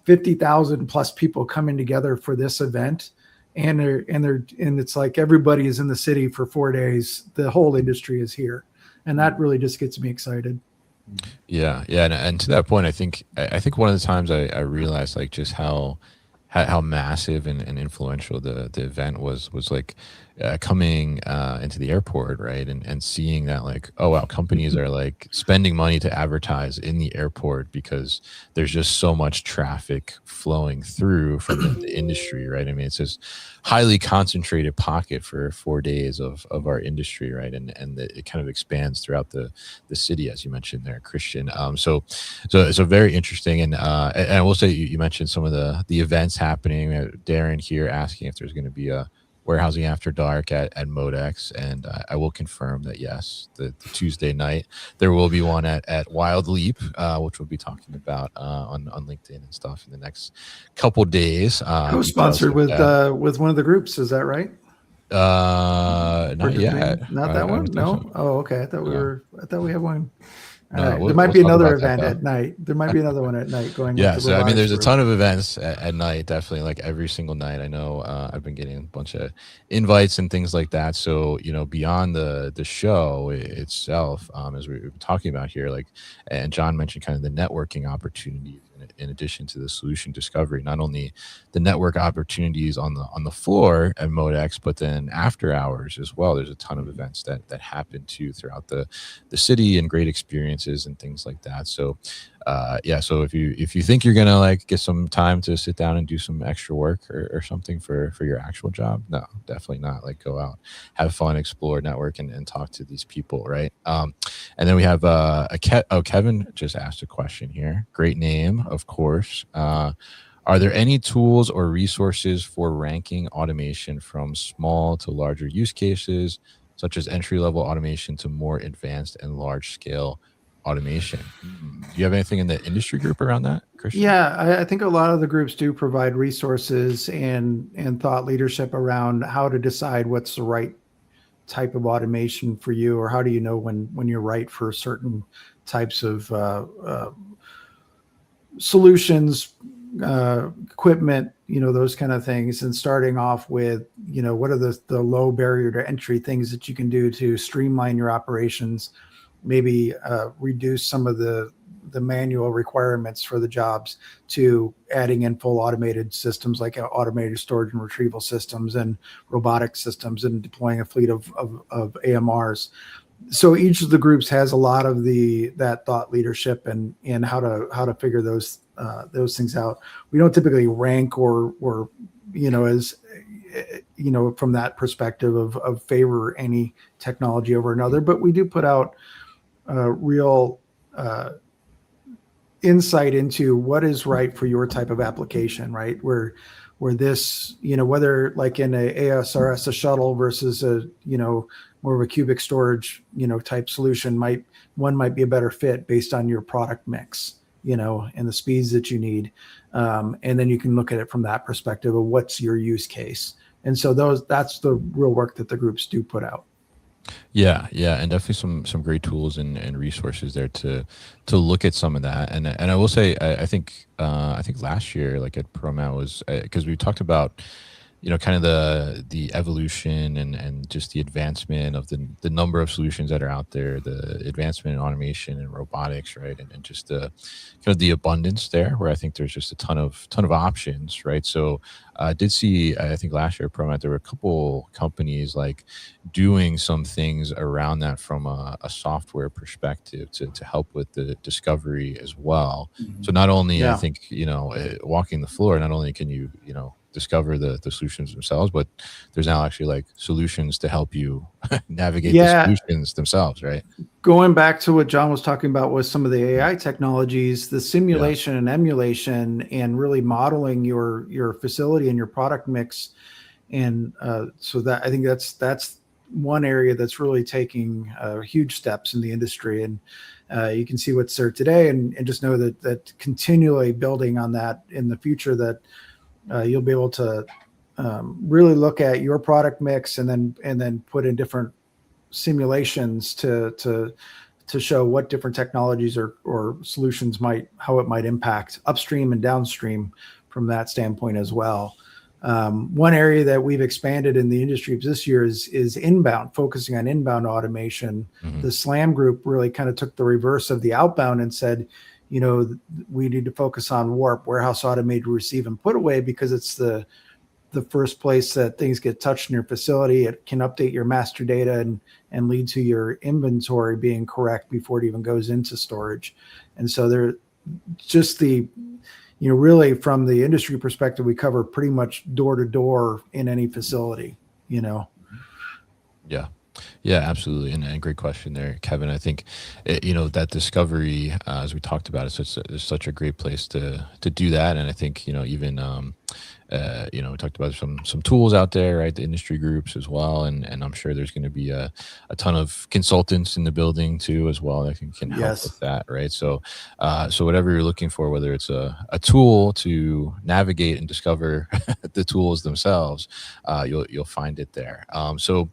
Speaker 3: 50,000 plus people coming together for this event, and it's like everybody is in the city for 4 days. The whole industry is here, and that really just gets me excited.
Speaker 1: Yeah, and to that point, I think one of the times I realized like just how massive and influential the event was like coming into the airport, right? And seeing that like, oh wow, companies are like spending money to advertise in the airport because there's just so much traffic flowing through from the industry, right? I mean, it's this highly concentrated pocket for 4 days of our industry, right? And it kind of expands throughout the city, as you mentioned there, Christian. So very interesting. And I will say you mentioned some of the events happening. Darren here asking if there's going to be a warehousing after dark at MODEX, and I will confirm that yes, the Tuesday night there will be one at Wild Leap, which we'll be talking about on LinkedIn and stuff in the next couple days.
Speaker 3: Co-sponsored with one of the groups, is that right?
Speaker 1: Not yet.
Speaker 3: Not that one. No.
Speaker 1: So.
Speaker 3: Oh, okay. I thought we had one. There
Speaker 1: we'll
Speaker 3: might be another
Speaker 1: talk about
Speaker 3: event at night. There might be another one at night going.
Speaker 1: Yeah, so I mean, there's a ton of events at night. Definitely, like every single night. I know I've been getting a bunch of invites and things like that. So beyond the show itself, as we were talking about here, like, and John mentioned kind of the networking opportunities in addition to the solution discovery. Not only the network opportunities on the floor at MODEX, but then after hours as well. There's a ton of events that happen too throughout the city and great experiences and things like that. So yeah, so if you think you're gonna like get some time to sit down and do some extra work or something for your actual job, no, definitely not. Like go out, have fun, explore, network, and talk to these people, right? And then we have Kevin just asked a question here. Great name, of course. Are there any tools or resources for ranking automation from small to larger use cases, such as entry-level automation to more advanced and large-scale automation? Do you have anything in the industry group around that, Christian?
Speaker 3: Yeah, I think a lot of the groups do provide resources and thought leadership around how to decide what's the right type of automation for you, or how do you know when you're right for certain types of solutions, equipment, those kind of things. And starting off with, what are the low barrier to entry things that you can do to streamline your operations, maybe reduce some of the manual requirements for the jobs, to adding in full automated systems like automated storage and retrieval systems and robotic systems, and deploying a fleet of AMRs. So each of the groups has a lot of that thought leadership and how to figure those things out. We don't typically rank or as from that perspective of favor any technology over another, but we do put out real insight into what is right for your type of application, right? Where this, whether like in a ASRS, a shuttle versus a, more of a cubic storage, type solution, might be a better fit based on your product mix, and the speeds that you need. And then you can look at it from that perspective of what's your use case. And so that's the real work that the groups do put out.
Speaker 1: Yeah, and definitely some great tools and resources there to look at some of that. And I will say, I think last year, like at ProMat, was because we talked about kind of the evolution and just the advancement of the number of solutions that are out there, the advancement in automation and robotics, right? And just the kind of the abundance there, where I think there's just a ton of options, right? So I did see, I think last year at ProMat, there were a couple companies like doing some things around that from a software perspective to help with the discovery as well. So not only, I think, walking the floor, not only can you, discover the solutions themselves, but there's now actually like solutions to help you navigate the solutions themselves, right?
Speaker 3: Going back to what John was talking about with some of the AI technologies, the simulation and emulation, and really modeling your facility and your product mix. And so that, I think that's one area that's really taking huge steps in the industry. And you can see what's there today, and just know that continually building on that in the future, that you'll be able to really look at your product mix and then put in different simulations to show what different technologies or solutions how it might impact upstream and downstream from that standpoint as well. One area that we've expanded in the industry this year is inbound, focusing on inbound automation. Mm-hmm. The SLAM group really kind of took the reverse of the outbound and said, we need to focus on WARP, warehouse automated receive and put away, because it's the first place that things get touched in your facility. It can update your master data and lead to your inventory being correct before it even goes into storage. And so they're just really from the industry perspective, we cover pretty much door to door in any facility,
Speaker 1: Yeah, absolutely. And great question there, Kevin. I think, that discovery, as we talked about, it's such a great place to do that. And I think, even, we talked about some tools out there, right? The industry groups as well. And I'm sure there's going to be a ton of consultants in the building too, as well, that can help with that, right? So whatever you're looking for, whether it's a tool to navigate and discover the tools themselves, you'll find it there. So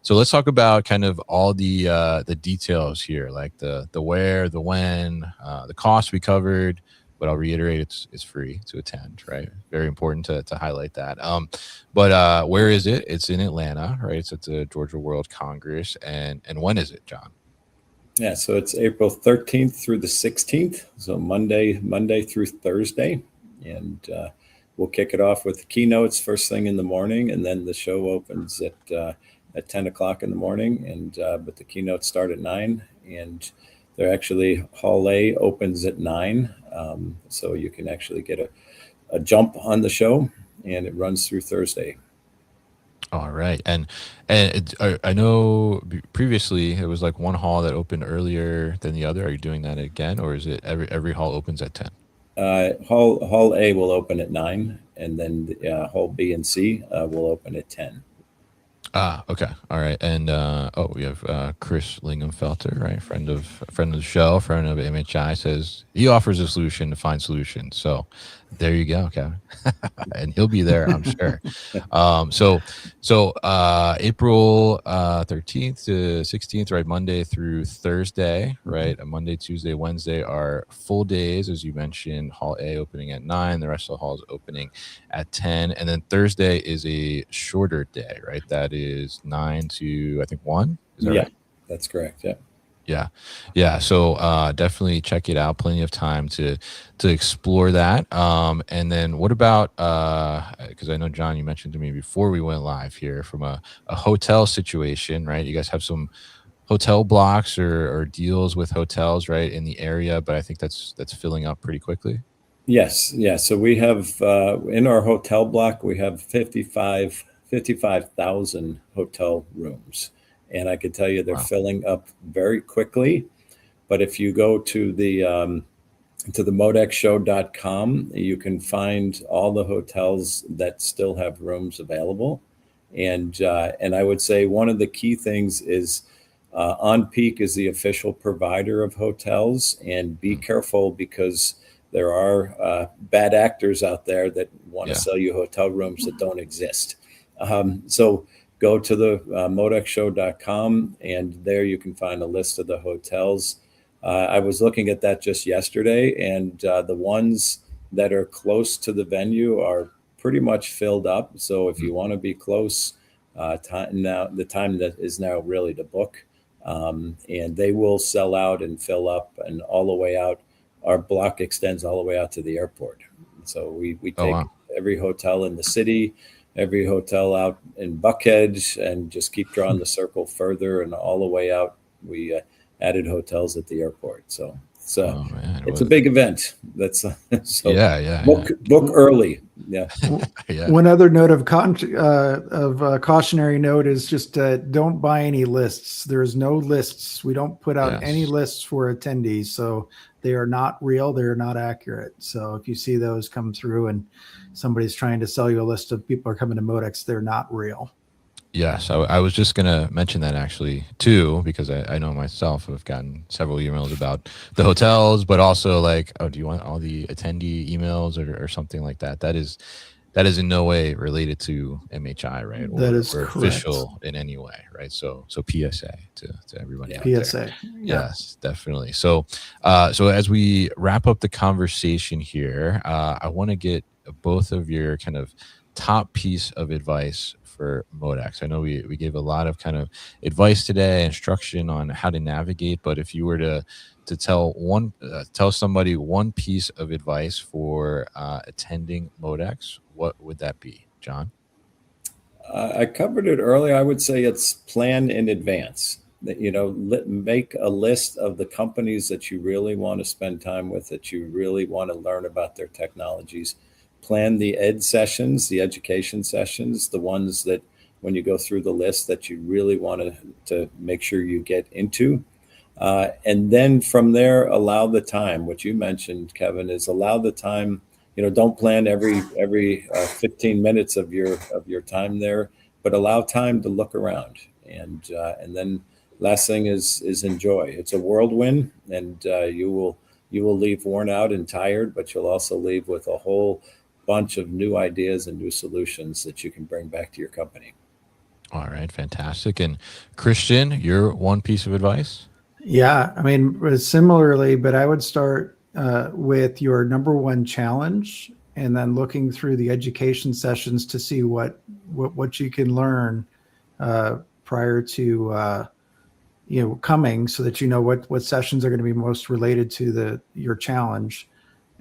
Speaker 1: let's talk about kind of all the details here, like the where, the when, the cost we covered. But I'll reiterate, it's free to attend, right? Very important to highlight that. But where is it? It's in Atlanta, right? It's at the Georgia World Congress. And when is it, John?
Speaker 2: Yeah, so it's April 13th through the 16th. So Monday through Thursday. And we'll kick it off with the keynotes first thing in the morning. And then the show opens at 10 o'clock in the morning. And but the keynotes start at 9. And They're actually, Hall A opens at 9, so you can actually get a jump on the show, and it runs through Thursday.
Speaker 1: All right, and I know previously it was like one hall that opened earlier than the other. Are you doing that again, or is it every hall opens at 10?
Speaker 2: Hall A will open at 9, and then Hall B and C will open at 10.
Speaker 1: Okay. All right. And we have Chris Linghamfelter, right? Friend of the show, friend of MHI, says he offers a solution to find solutions. So there you go, Kevin. And he'll be there, I'm sure. So April 13th to 16th, right? Monday through Thursday, right? Monday, Tuesday, Wednesday are full days, as you mentioned. Hall A opening at 9, the rest of the halls opening at 10, and then Thursday is a shorter day, right? That is 9 to, I think, 1. Is that right?
Speaker 2: That's correct.
Speaker 1: Yeah. So definitely check it out. Plenty of time to explore that. And then what about, because I know, John, you mentioned to me before we went live here, from a hotel situation, right? You guys have some hotel blocks or deals with hotels, right, in the area, but I think that's filling up pretty quickly.
Speaker 2: Yes. Yeah. So we have in our hotel block, we have 55,000 hotel rooms. And I can tell you they're filling up very quickly. But if you go to the modexshow.com, you can find all the hotels that still have rooms available. And I would say one of the key things is On Peak is the official provider of hotels. And be careful, because there are bad actors out there that want to sell you hotel rooms that don't exist. So go to the modexshow.com, and there you can find a list of the hotels. I was looking at that just yesterday, and the ones that are close to the venue are pretty much filled up. So if you want to be close, the time that is now really to book, and they will sell out and fill up, and all the way out. Our block extends all the way out to the airport. So we take every hotel in the city, every hotel out in Buckhead, and just keep drawing the circle further and all the way out. We added hotels at the airport. So it's a big event. That's book early. Yeah.
Speaker 3: One other note of cautionary note is just don't buy any lists. There's no lists. We don't put out any lists for attendees. So they are not real. They're not accurate. So if you see those come through and somebody's trying to sell you a list of people are coming to MODEX, they're not real.
Speaker 1: Yes, I was just going to mention that actually too, because I know myself I've gotten several emails about the hotels, but also like, oh, do you want all the attendee emails or something like that? That is in no way related to MHI, right?
Speaker 3: That is
Speaker 1: or
Speaker 3: correct.
Speaker 1: Official in any way, right? So PSA to everybody.
Speaker 3: PSA.
Speaker 1: Yes, definitely. So as we wrap up the conversation here, I want to get both of your kind of top piece of advice for MODEX. I know we gave a lot of kind of advice today, instruction on how to navigate, but if you were to tell somebody one piece of advice for attending MODEX, what would that be, John?
Speaker 2: I covered it earlier. I would say it's plan in advance. That, make a list of the companies that you really want to spend time with, that you really want to learn about their technologies. Plan the ed sessions, the education sessions, the ones that when you go through the list that you really want to make sure you get into. And then from there, allow the time. What you mentioned, Kevin, is allow the time. Don't plan every 15 minutes of your time there, but allow time to look around. And then last thing is enjoy. It's a whirlwind, and you will leave worn out and tired, but you'll also leave with a whole bunch of new ideas and new solutions that you can bring back to your company.
Speaker 1: All right, fantastic. And Christian, your one piece of advice?
Speaker 3: Yeah, I mean, similarly, but I would start with your number one challenge, and then looking through the education sessions to see what you can learn prior to coming, so that you know what sessions are going to be most related to your challenge.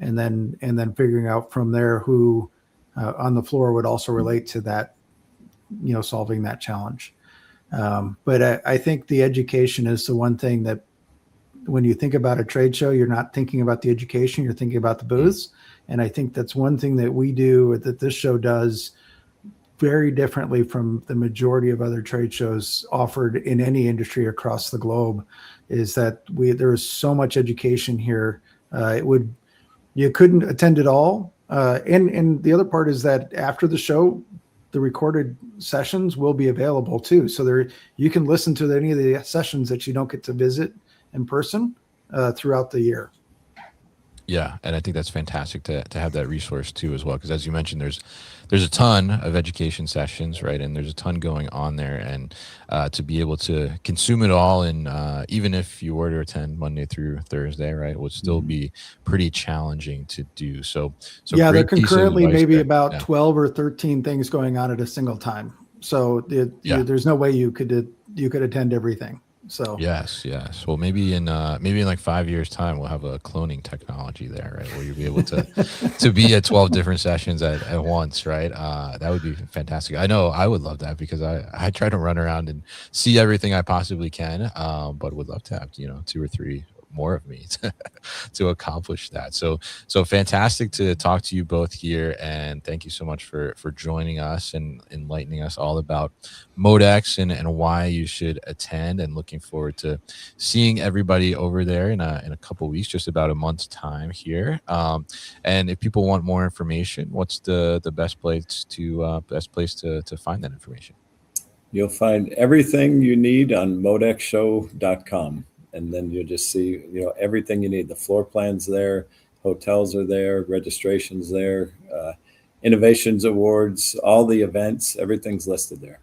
Speaker 3: And then figuring out from there who on the floor would also relate to that, solving that challenge. But I think the education is the one thing that when you think about a trade show, you're not thinking about the education, you're thinking about the booths. And I think that's one thing that we do, that this show does very differently from the majority of other trade shows offered in any industry across the globe, is that there is so much education here. You couldn't attend it all. And the other part is that after the show, the recorded sessions will be available too. So you can listen to any of the sessions that you don't get to visit in person throughout the year.
Speaker 1: Yeah, and I think that's fantastic to have that resource too as well, because as you mentioned, there's a ton of education sessions, right? And there's a ton going on there, and to be able to consume it all, and even if you were to attend Monday through Thursday, right, would still be pretty challenging to do. So
Speaker 3: yeah, there
Speaker 1: great piece of
Speaker 3: concurrently
Speaker 1: advice
Speaker 3: maybe
Speaker 1: there.
Speaker 3: about 12 or 13 things going on at a single time. So there's no way you could attend everything. So
Speaker 1: yes. Well, maybe in like 5 years' time, we'll have a cloning technology there, right, where you'll be able to be at 12 different sessions at once, right? That would be fantastic. I know I would love that, because I try to run around and see everything I possibly can, but would love to have 2 or 3 more of me to accomplish that. So fantastic to talk to you both here, and thank you so much for joining us and enlightening us all about MODEX and why you should attend, and looking forward to seeing everybody over there in a couple weeks, just about a month's time here. And if people want more information, what's the best place to find that information?
Speaker 2: You'll find everything you need on modexshow.com. And then you'll just see, everything you need. The floor plans there, hotels are there, registrations there, innovations awards, all the events, everything's listed there.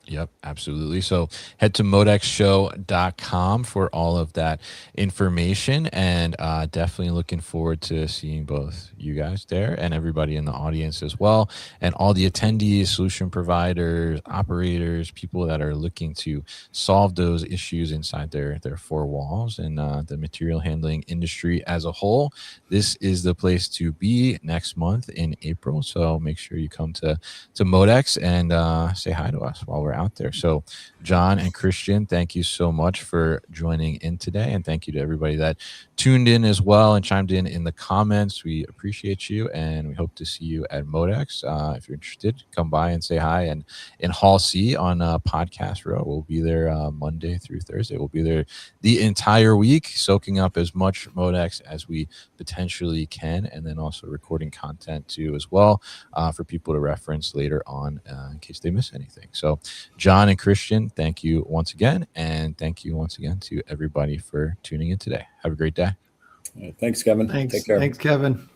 Speaker 1: Yep, absolutely. So head to modexshow.com for all of that information, and definitely looking forward to seeing both you guys there and everybody in the audience as well, and all the attendees, solution providers, operators, people that are looking to solve those issues inside their 4 walls, and the material handling industry as a whole. This is the place to be next month in April. So make sure you come to MODEX and say hi to us while we're out there. So John and Christian, thank you so much for joining in today, and thank you to everybody that tuned in as well and chimed in the comments. We appreciate you, and we hope to see you at MODEX. If you're interested, come by and say hi. And in Hall C on Podcast Row, we'll be there Monday through Thursday. We'll be there the entire week, soaking up as much MODEX as we potentially can, and then also recording content too as well, for people to reference later on in case they miss anything. So John and Christian, thank you once again, and thank you once again to everybody for tuning in today. Have a great day.
Speaker 2: Thanks, Kevin.
Speaker 3: Thanks.
Speaker 2: Take care.
Speaker 3: Thanks, Kevin.